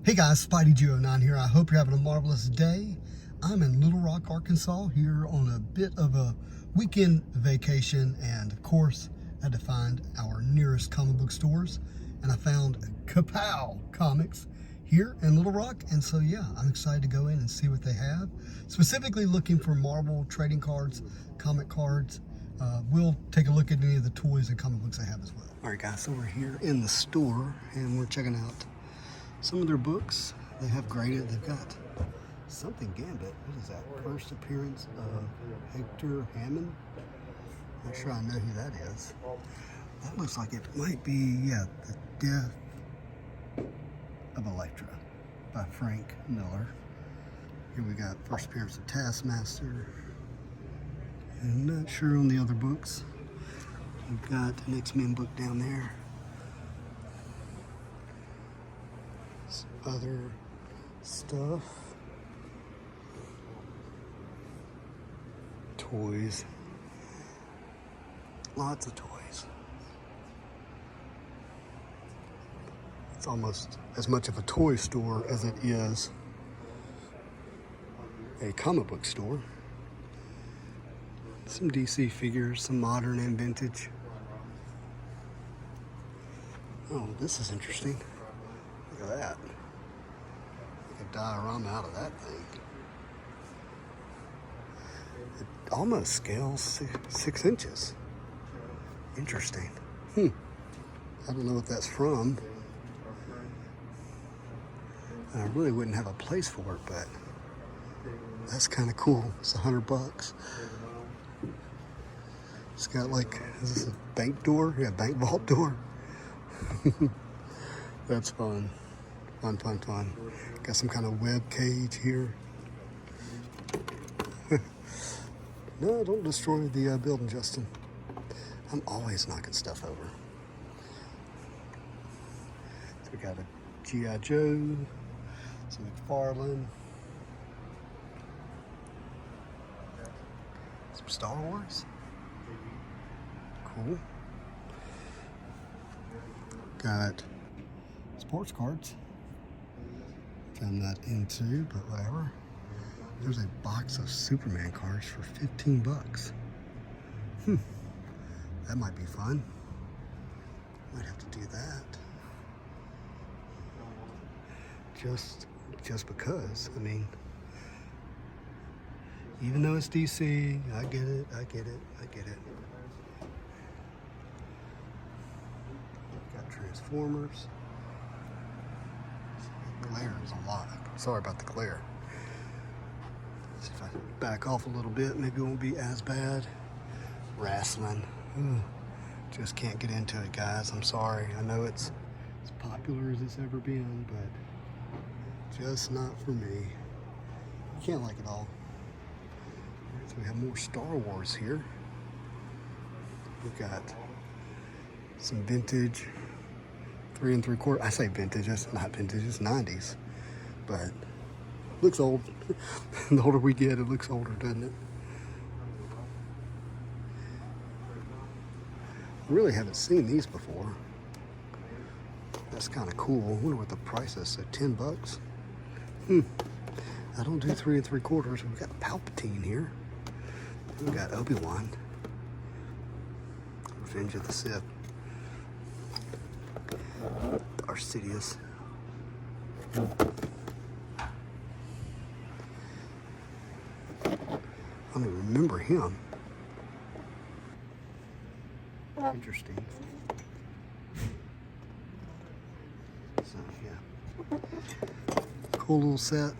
Hey guys, Spidey09 here. I hope you're having a marvelous day. I'm in Little Rock, Arkansas, here on a bit of a weekend vacation, and of course, I had to find our nearest comic book stores, and I found Kapow Comics here in Little Rock, and so yeah, I'm excited to go in and see what they have. Specifically looking for Marvel trading cards, comic cards. We'll take a look at any of the toys and comic books they have as well. All right guys, so we're here in the store, and we're checking out some of their books. They have graded. They've got something Gambit. What is that? First appearance of Hector Hammond. Not sure I know who that is. That looks like it might be, yeah, The Death of Elektra by Frank Miller. Here we got first appearance of Taskmaster. I'm not sure on the other books. We've got an X-Men book down there. Other stuff, toys, lots of toys. It's almost as much of a toy store as it is a comic book store. Some DC figures, some modern and vintage. Oh, this is interesting. Look at that. A diorama out of that thing. It almost scales 6 inches. Interesting. I don't know what that's from. I really wouldn't have a place for it, but that's kind of cool. It's $100. It's got like, is this a bank door? Yeah, bank vault door. That's fun. Fun. Got some kind of web cage here. No, don't destroy the building, Justin. I'm always knocking stuff over. So we got a G.I. Joe, some McFarlane, some Star Wars. Cool. Got sports cards. I'm not into, but whatever. There's a box of Superman cards for $15. That might be fun. Might have to do that. Just because. I mean, even though it's DC, I get it. Got Transformers. Glare is a lot. Sorry about the glare. See if I back off a little bit, maybe it won't be as bad. Wrestling. Just can't get into it, guys. I'm sorry. I know it's as popular as it's ever been, but just not for me. You can't like it all. So we have more Star Wars here. We've got some vintage 3 3/4. I say vintage, it's not vintage, it's 90s. But looks old. The older we get, it looks older, doesn't it? I really haven't seen these before. That's kind of cool. I wonder what the price is. So $10. I don't do 3 3/4. We've got Palpatine here. We've got Obi-Wan. Revenge of the Sith. Arsidious. I don't even remember him. Interesting. So, yeah. Cool little set.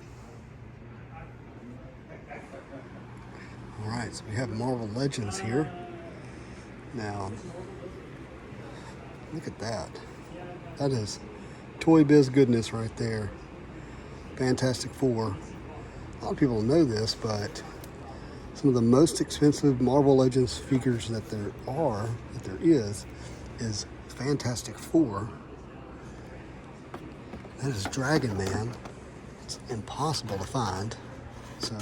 Alright, so we have Marvel Legends here. Now, look at that. That is Toy Biz goodness right there. Fantastic Four. A lot of people know this, but some of the most expensive Marvel Legends figures that there is Fantastic Four. That is Dragon Man. It's impossible to find, so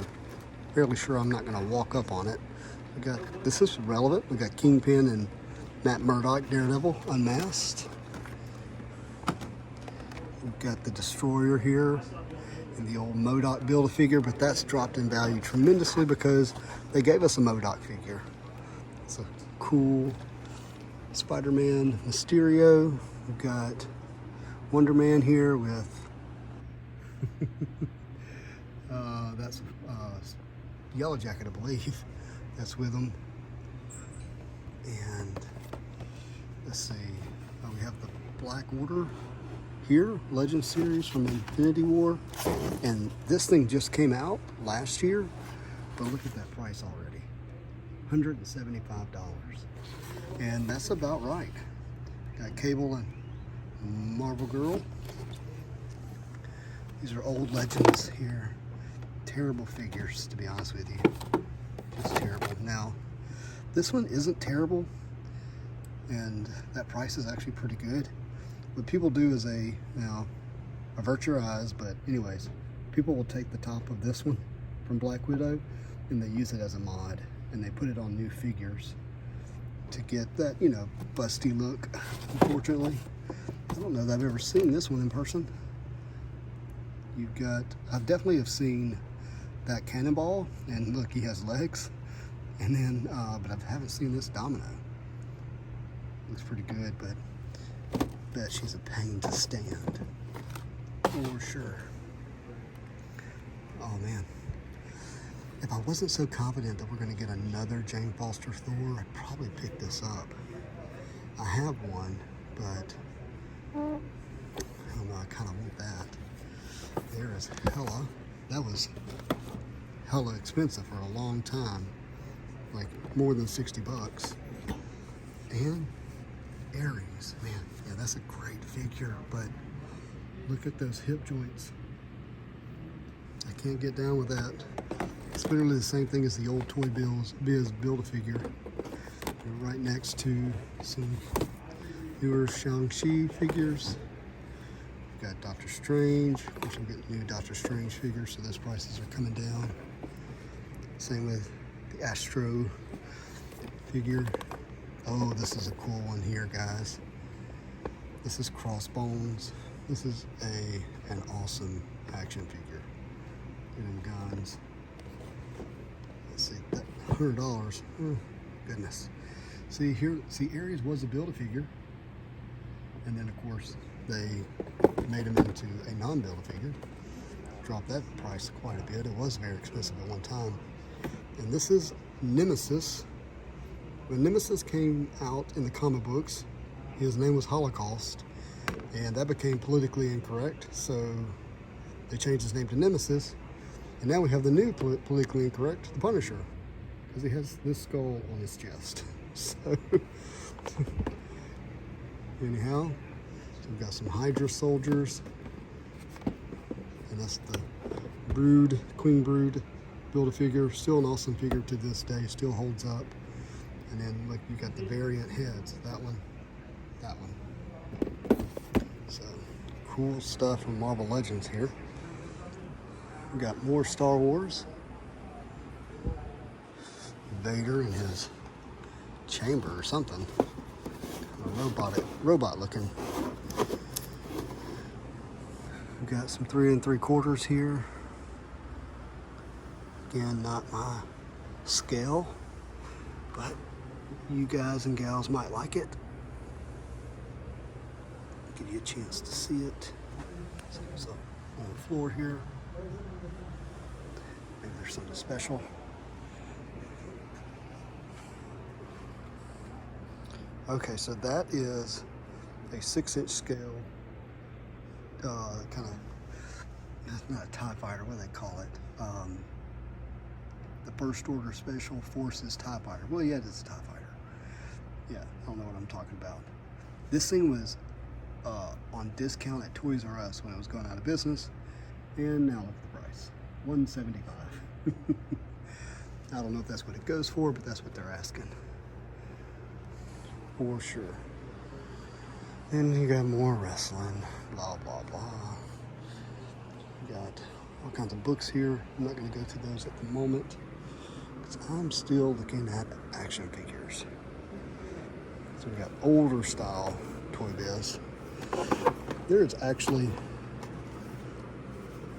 fairly sure I'm not going to walk up on it. This is relevant. We got Kingpin and Matt Murdock, Daredevil, unmasked. We've got the Destroyer here and the old MODOK Build-A-Figure, but that's dropped in value tremendously because they gave us a MODOK figure. It's a cool Spider-Man Mysterio. We've got Wonder Man here with that's Yellow Jacket, I believe. That's with him. And let's see, we have the Black Order here, Legend Series from Infinity War. And this thing just came out last year, but look at that price already, $175. And that's about right. Got Cable and Marvel Girl. These are old Legends here. Terrible figures, to be honest with you. Just terrible. Now, this one isn't terrible, and that price is actually pretty good. What people do is avert your eyes, but anyways, people will take the top of this one from Black Widow and they use it as a mod, and they put it on new figures to get that, busty look, unfortunately. I don't know that I've ever seen this one in person. You've got, I definitely have seen that Cannonball, and look, he has legs. And then, but I haven't seen this Domino. Looks pretty good, but I bet she's a pain to stand, for sure. Oh man. If I wasn't so confident that we're gonna get another Jane Foster Thor, I'd probably pick this up. I have one, but I don't know, I kind of want that. There is Hela. That was hella expensive for a long time, like more than 60 bucks. And Ares, man, yeah, that's a great figure, but look at those hip joints. I can't get down with that. It's literally the same thing as the old Toy Biz Build-A-Figure. They're right next to some newer Shang-Chi figures. We've got Doctor Strange. Of course, I'm getting new Doctor Strange figures, so those prices are coming down. Same with the Astro figure. Oh, this is a cool one here, guys. This is Crossbones. This is an awesome action figure. Look at them guns. Let's see, that $100. Oh, goodness. See here, Ares was a Build-A-Figure, and then of course they made him into a non-Build-A-Figure. Dropped that price quite a bit. It was very expensive at one time. And this is Nemesis. When Nemesis came out in the comic books, his name was Holocaust, and that became politically incorrect, so they changed his name to Nemesis, and now we have the new politically incorrect, the Punisher, because he has this skull on his chest. So, anyhow, so we've got some Hydra soldiers, and that's the Brood, Queen Brood Build-A-Figure. Still an awesome figure to this day, still holds up. And then look, you got the variant heads, that one. So, cool stuff from Marvel Legends here. We got more Star Wars. Vader in his chamber or something. Robot looking. We got some 3 3/4 here. Again, not my scale, but you guys and gals might like it. Give you a chance to see it. So on the floor here. Maybe there's something special. Okay, so that is a 6-inch scale, kind of, it's not a TIE fighter, what do they call it? The First Order Special Forces TIE fighter. Well, yeah, it's a TIE fighter. Yeah, I don't know what I'm talking about. This thing was on discount at Toys R Us when it was going out of business, and now look at the price, $175. I don't know if that's what it goes for, but that's what they're asking. For sure. And you got more wrestling, blah, blah, blah. You got all kinds of books here. I'm not going to go through those at the moment because I'm still looking at action figures. So we got older style Toy Biz. There's actually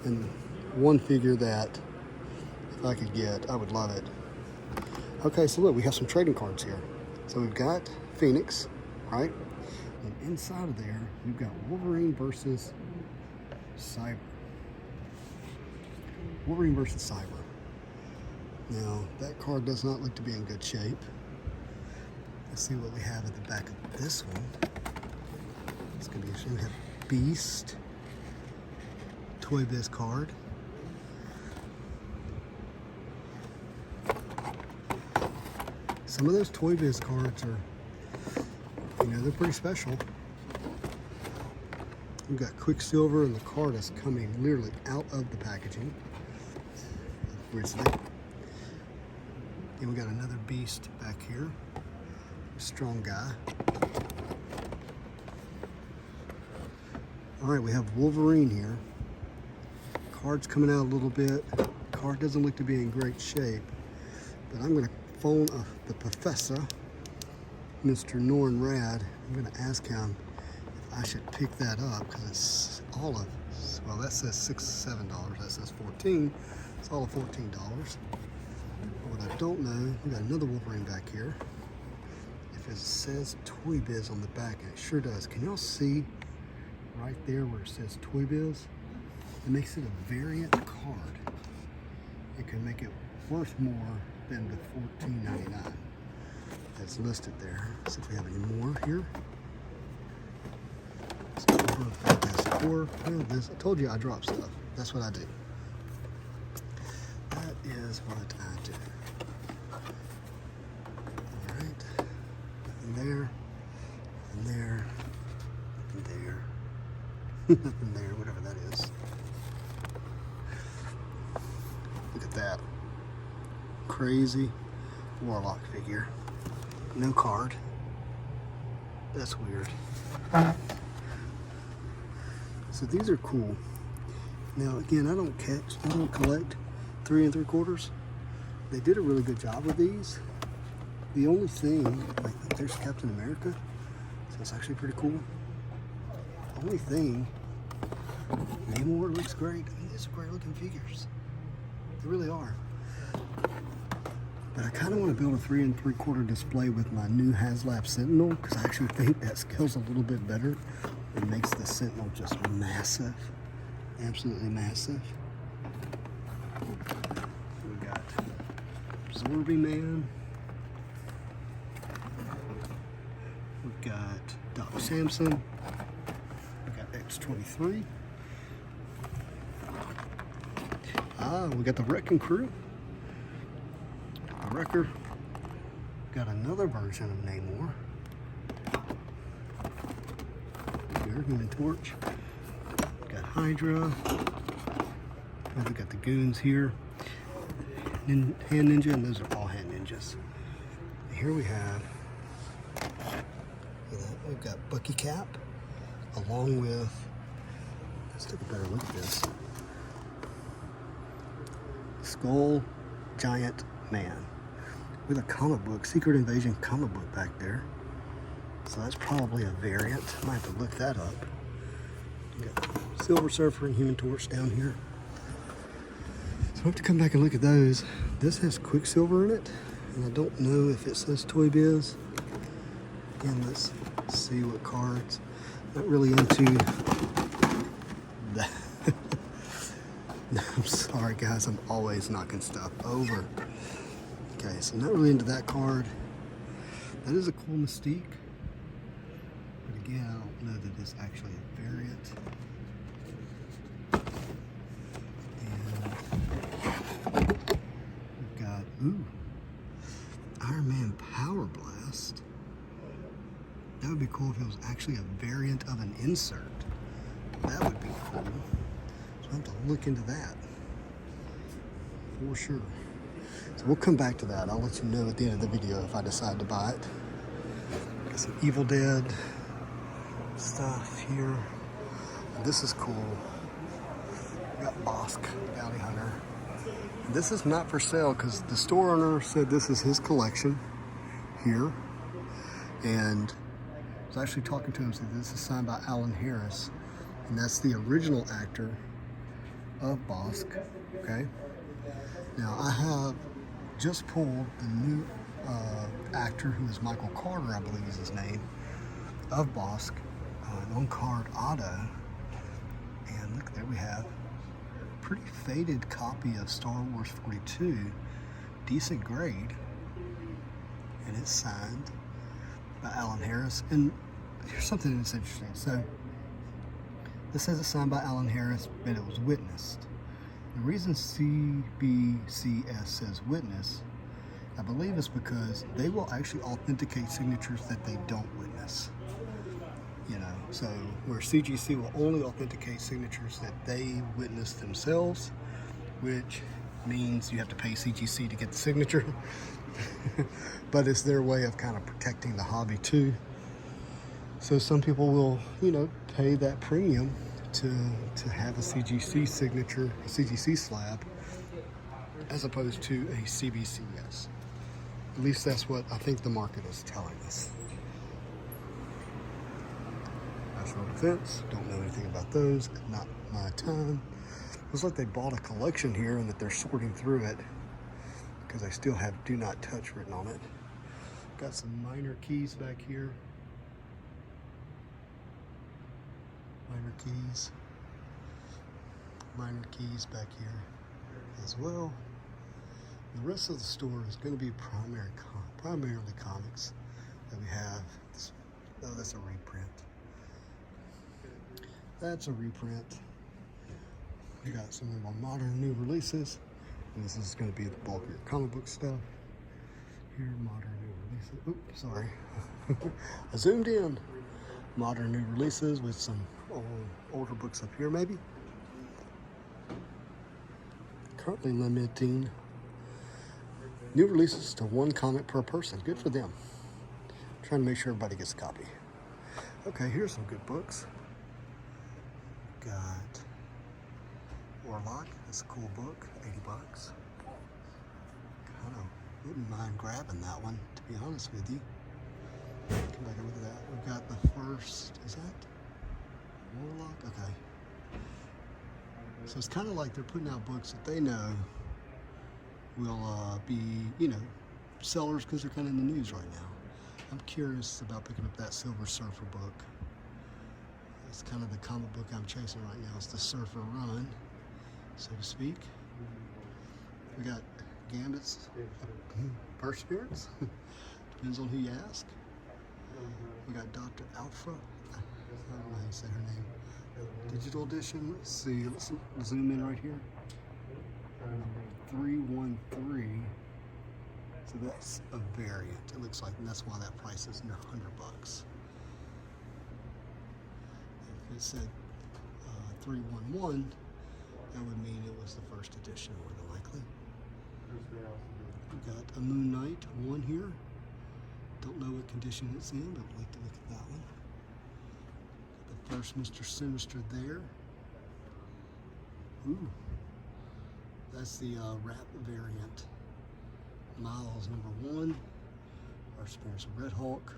And one figure that if I could get, I would love it. Okay, so look, we have some trading cards here. So we've got Phoenix, right? And inside of there, we've got Wolverine versus Cyber. Wolverine versus Cyber. Now, that card does not look to be in good shape. Let's see what we have at the back of this one. It's going to be interesting. We have Beast, Toy Biz card. Some of those Toy Biz cards are, they're pretty special. We've got Quicksilver, and the card is coming literally out of the packaging. Grizzly. And we got another Beast back here. Strong guy. All right, we have Wolverine here. Card's coming out a little bit. Card doesn't look to be in great shape, but I'm going to phone the professor, Mr. Norn Rad. I'm going to ask him if I should pick that up because it's all of, well, that says $7, that says $14. It's all of $14. What I don't know, we got another Wolverine back here. If it says Toy Biz on the back, and it sure does. Can y'all see right there where it says Toy Biz? It makes it a variant card. It can make it worth more than the $14.99 that's listed there. See if we have any more here. I told you I drop stuff. That's what I do. That is what I do. All right. Nothing there. Nothing there. Nothing there. Nothing there. Whatever that is. Look at that. Crazy Warlock figure. No card. That's weird. So these are cool. Now again, I don't collect 3 3/4. They did a really good job with these. The only thing, like there's Captain America, so it's actually pretty cool. The only thing, Namor looks great. I mean, these are great looking figures. They really are. But I kind of want to build a 3 3/4 display with my new HasLab Sentinel because I actually think that scales a little bit better. It makes the Sentinel just massive, absolutely massive. We got Absorbing Man. We've got Doc Samson. We got X-23. We got the Wrecking Crew. The Wrecker. Got another version of Namor. Human Torch. Got Hydra. We've got the goons here. Hand Ninja, and those are all Hand Ninjas. Here we have, we've got Bucky Cap, along with, let's take a better look at this, Skull Giant Man, with a comic book, Secret Invasion comic book back there. So that's probably a variant. Might have to look that up. We got Silver Surfer and Human Torch down here. So I have to come back and look at those. This has Quicksilver in it, and I don't know if it says Toy Biz. Again, let's see what cards. Not really into that. I'm sorry guys, I'm always knocking stuff over. Okay, so not really into that card. That is a cool Mystique. But again, I don't know that it's actually a variant. And we've got, Iron Man Power Blast. That would be cool if it was actually a variant of an insert. That would be cool. So I have to look into that for sure. So we'll come back to that. I'll let you know at the end of the video if I decide to buy it. Got some Evil Dead stuff here. And this is cool. We got Bosk, Bounty Hunter. And this is not for sale because the store owner said this is his collection here. And I was actually talking to him, said this is signed by Alan Harris. And that's the original actor of Bosk. Okay. Now I have just pulled the new actor, who is Michael Carter, I believe is his name, of Bosk, an on-card auto. And look, there we have a pretty faded copy of Star Wars 42, decent grade, and it's signed by Alan Harris. And here's something that's interesting. So this says it's signed by Alan Harris, but it was witnessed. The reason CBCS says witness, I believe, is because they will actually authenticate signatures that they don't witness. You know, so where CGC will only authenticate signatures that they witness themselves, which means you have to pay CGC to get the signature. But it's their way of kind of protecting the hobby too. So some people will, you know, pay that premium to have a CGC signature, a CGC slab, as opposed to a CBCS. At least that's what I think the market is telling us. National Defense, don't know anything about those, not my time. Looks like they bought a collection here and that they're sorting through it because they still have "Do Not Touch" written on it. Got some minor keys back here. Minor keys back here as well. The rest of the store is going to be primarily comics that we have. Oh, that's a reprint. That's a reprint. We got some of our modern new releases. And this is going to be the bulk of your comic book stuff. Here, modern new releases. Oops, sorry. I zoomed in. Modern new releases with some older books up here, maybe. Currently limiting new releases to 1 comic per person. Good for them. Trying to make sure everybody gets a copy. Okay, here's some good books. Got Warlock. That's a cool book. $80. Kind of wouldn't mind grabbing that one, to be honest with you. Come back and look at that. We've got the first, is that Warlock? Okay. So it's kind of like they're putting out books that they know will be, you know, sellers because they're kind of in the news right now. I'm curious about picking up that Silver Surfer book. It's kind of the comic book I'm chasing right now. It's the Surfer Run, so to speak. We got Gambit's Perseverance. Depends on who you ask. We got Dr. Alpha. I don't know how you say her name. Digital edition. Let's see. Let's zoom in right here. 313. So that's a variant. It looks like, and that's why that price is under $100. If it said 311, that would mean it was the first edition, more than likely. We got a Moon Knight 1 here. Don't know what condition it's in, but I'd like to look at that one. Got the first Mr. Sinister there. Ooh, that's the wrap variant. Miles #1. Our Experience of Red Hulk.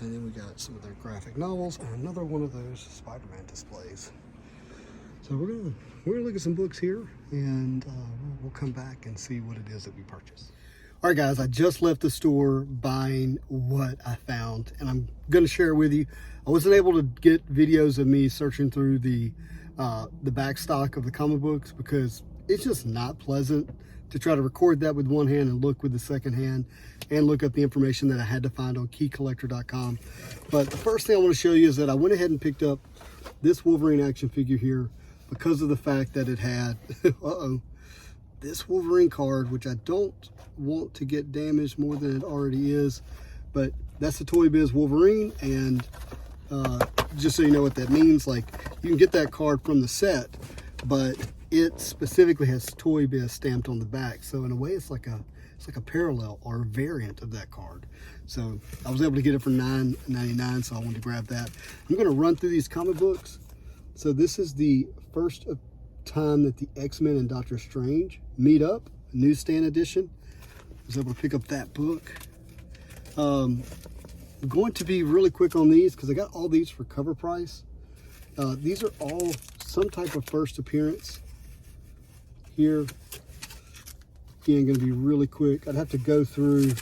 And then we got some of their graphic novels and another one of those Spider-Man displays. So we're gonna look at some books here, and we'll come back and see what it is that we purchased. All right, guys, I just left the store buying what I found, and I'm going to share with you. I wasn't able to get videos of me searching through the back stock of the comic books because it's just not pleasant to try to record that with one hand and look with the second hand and look up the information that I had to find on keycollector.com. But the first thing I want to show you is that I went ahead and picked up this Wolverine action figure here because of the fact that it had, this Wolverine card, which I don't want to get damaged more than it already is, but that's the Toy Biz Wolverine, and just so you know what that means, like, you can get that card from the set, but it specifically has Toy Biz stamped on the back, so in a way it's like a parallel or a variant of that card. So I was able to get it for $9.99, so I wanted to grab that. I'm going to run through these comic books. So this is the first time that the X-Men and Doctor Strange meet up, newsstand edition. I was able to pick up that book. I'm going to be really quick on these because I got all these for cover price. These are all some type of first appearance here. Again, going to be really quick. I'd have to go through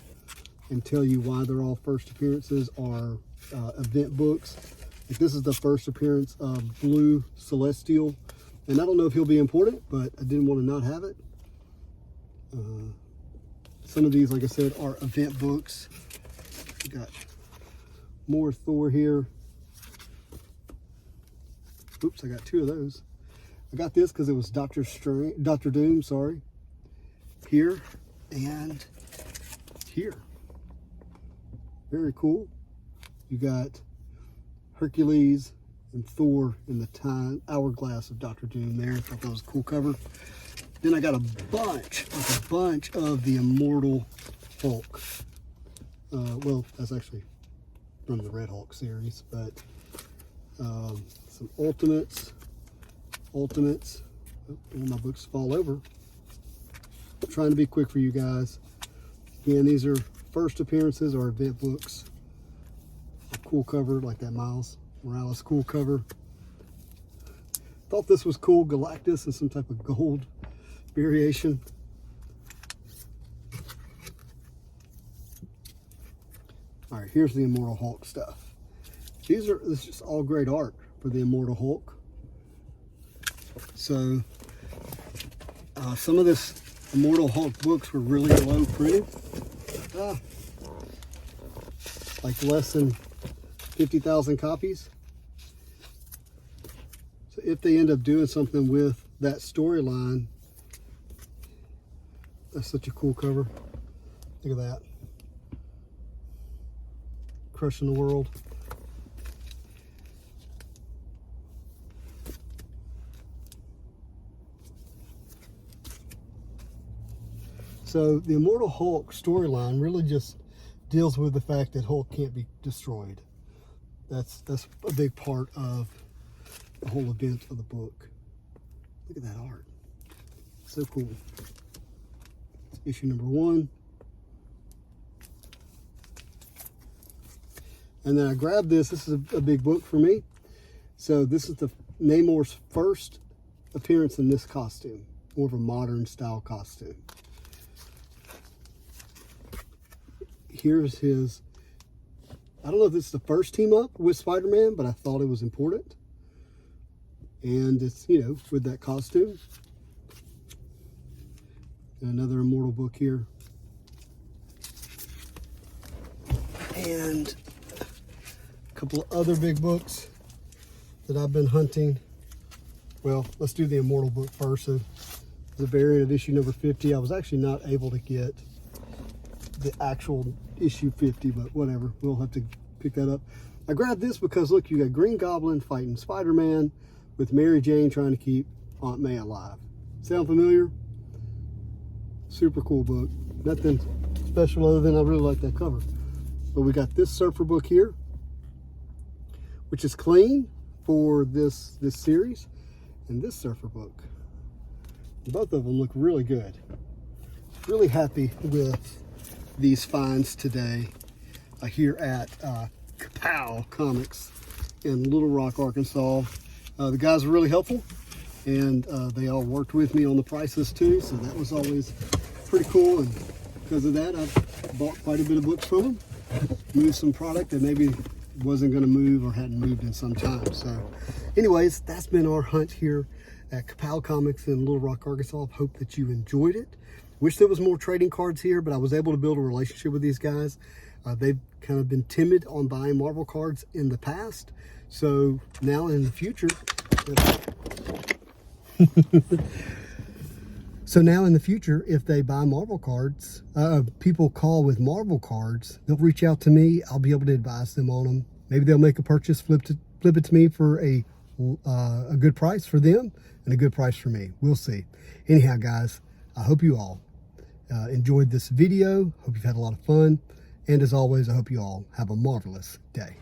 and tell you why they're all first appearances or event books. Like this is the first appearance of Blue Celestial, and I don't know if he'll be important, but I didn't want to not have it. Some of these, like I said, are event books. We got more Thor here. Oops, I got two of those. I got this because it was Doctor Doom, sorry. Here and here. Very cool. You got Hercules and Thor in the time hourglass of Dr. Doom there. I thought that was a cool cover. Then I got a bunch of the Immortal Hulk. Well, that's actually from the Red Hulk series, but some Ultimates. Oh, my books fall over. I'm trying to be quick for you guys. Again, these are first appearances or event books. A cool cover, like that Miles Morales cool cover. Thought this was cool, Galactus and some type of gold variation. All right, here's the Immortal Hulk stuff. This is just all great art for the Immortal Hulk. So some of this Immortal Hulk books were really low printed. Like less than 50,000 copies. So if they end up doing something with that storyline, that's such a cool cover. Look at that. Crushing the world. So the Immortal Hulk storyline really just deals with the fact that Hulk can't be destroyed. That's a big part of the whole event of the book. Look at that art. So cool. It's issue number 1. And then I grabbed this. This is a big book for me. So this is the Namor's first appearance in this costume. More of a modern style costume. Here's his, I don't know if this is the first team up with Spider-Man, but I thought it was important. And it's, you know, with that costume. And another Immortal book here. And a couple of other big books that I've been hunting. Well, let's do the Immortal book first. So the variant of issue number 50. I was actually not able to get the actual issue 50, but whatever, we'll have to pick that up. I grabbed this because look, you got Green Goblin fighting Spider-Man with Mary Jane trying to keep Aunt May alive. Sound familiar? Super cool book. Nothing special other than I really like that cover. But we got this Surfer book here, which is clean for this series, and this Surfer book. Both of them look really good. Really happy with these finds today here at Kapow Comics in Little Rock, Arkansas. The guys were really helpful, and they all worked with me on the prices too, so that was always pretty cool. And because of that, I bought quite a bit of books from them, moved some product that maybe wasn't going to move or hadn't moved in some time. So anyways, that's been our hunt here at Kapow Comics in Little Rock, Arkansas. I hope that you enjoyed it. Wish there was more trading cards here, but I was able to build a relationship with these guys. They've kind of been timid on buying Marvel cards in the past. So now in the future, if they buy Marvel cards, people call with Marvel cards, they'll reach out to me. I'll be able to advise them on them. Maybe they'll make a purchase, flip it to me for a good price for them and a good price for me. We'll see. Anyhow, guys, I hope you all enjoyed this video. Hope you've had a lot of fun. And as always, I hope you all have a marvelous day.